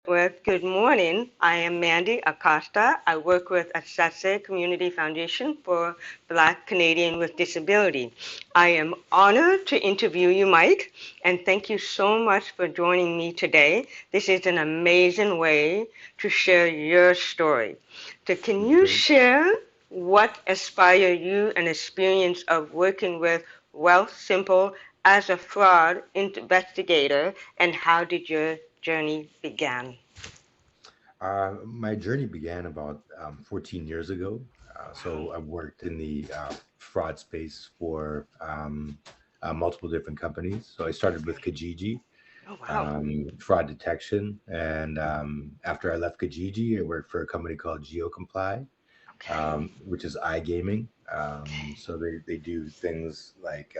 with Good Morning. I am Mandy Acosta. I work with Accessa Community Foundation for Black Canadians with Disability. I am honored to interview you, Mike, and thank you so much for joining me today. This is an amazing way to share your story. So can you Great. share what inspired you and experience of working with Wealthsimple as a fraud investigator, and how did your journey begin? My journey began about 14 years ago. Wow. So I worked in the fraud space for multiple different companies. So I started with Okay. Kijiji, Oh, wow. fraud detection. And after I left Kijiji, I worked for a company called GeoComply, Okay. which is iGaming. Okay. So they do things like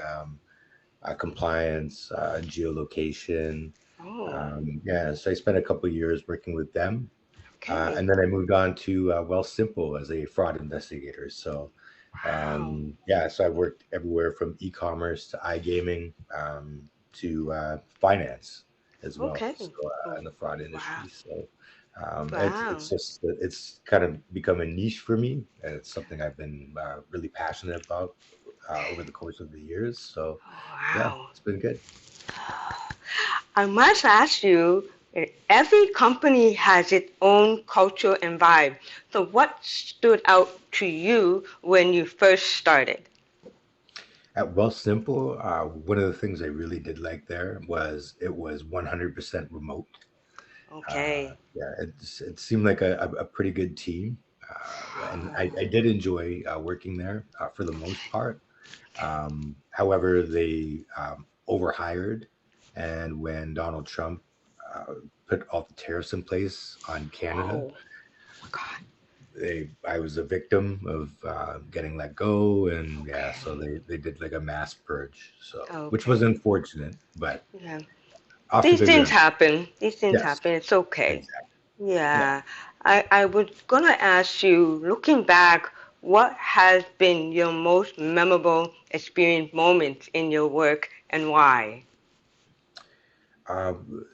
compliance, geolocation. Oh, Yeah, so I spent a couple of years working with them. okay. And then I moved on to Wealthsimple as a fraud investigator. So, Wow. yeah, so I worked everywhere from e-commerce to iGaming to finance as well. Okay. So, in the fraud Wow. industry. So, it's Wow. just it's kind of become a niche for me, and it's something I've been really passionate about over the course of the years. So, yeah, Wow. it's been good. I must ask you, every company has its own culture and vibe. So what stood out to you when you first started? At Wealthsimple, one of the things I really did like there was it was 100% remote. Okay. Yeah, it seemed like a pretty good team, and I did enjoy working there for the most part. However, they overhired, and when Donald Trump uh, put all the tariffs in place on Canada, Whoa. Oh, God. I was a victim of getting let go, and yeah, so Okay. they did like a mass purge, so which was Okay. unfortunate, but Yeah. off to These the things good. happen. These things Yes, happen. It's okay. exactly. Yeah. Yeah. I was gonna ask you, looking back, what has been your most memorable experience moment in your work and why? Um,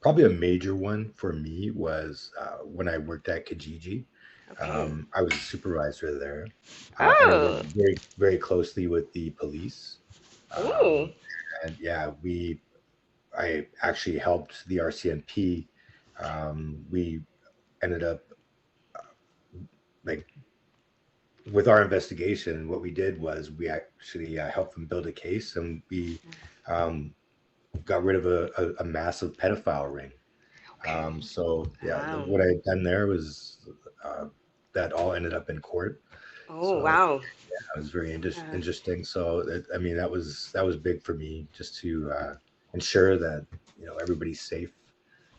Probably a major one for me was when I worked at Kijiji. Okay. I was a supervisor there, and I worked Oh. very closely with the police. Ooh. Um, and yeah, I actually helped the RCMP. We ended up like with our investigation. What we did was we actually helped them build a case, and we um, got rid of a massive pedophile ring. Okay. So yeah, Wow. what I had done there was uh, that all ended up in court. Oh, So wow. that was very Uh, interesting. So I mean, that was big for me just to ensure that everybody's safe.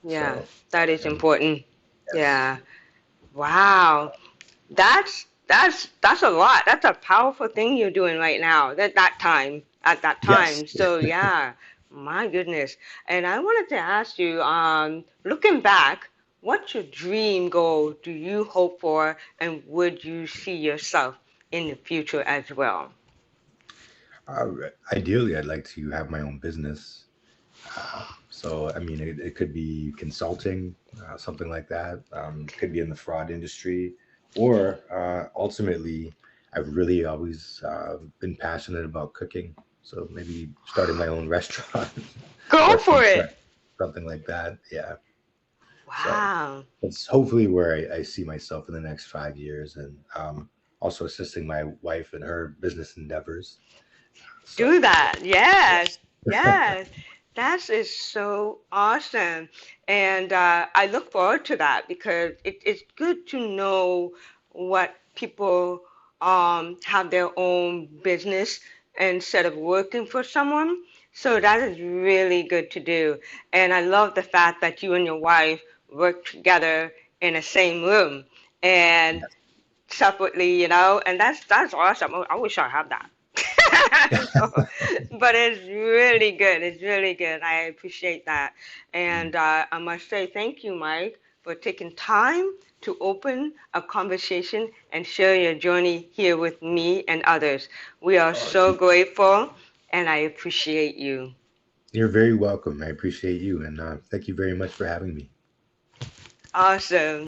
yeah, So that is and important. yes, Yeah. Wow. That's a lot. That's a powerful thing you're doing right now. At that yes. time. So yeah, my goodness. And I wanted to ask you, looking back, what's your dream goal do you hope for, and would you see yourself in the future as well? uh, Ideally, I'd like to have my own business. So I mean, it could be consulting, something like that. Could be in the fraud industry, or ultimately, I've really always been passionate about cooking. So maybe starting my own restaurant Go or for food truck, it. something like that. Yeah. So Wow. that's hopefully where I see myself in the next 5 years, and also assisting my wife in her business endeavors. Do So that. Yes. yeah. Yes. That is so awesome. And I look forward to that because it's good to know what people have their own business instead of working for someone. So that is really good to do. And I love the fact that you and your wife work together in the same room and separately, and that's awesome. I wish I had that. So, but it's really good. It's really good. I appreciate that, and I must say thank you, Mike, for taking time to open a conversation and share your journey here with me and others. We are Oh, so grateful, and I appreciate you. you're very welcome. I appreciate you, and thank you very much for having me. Awesome.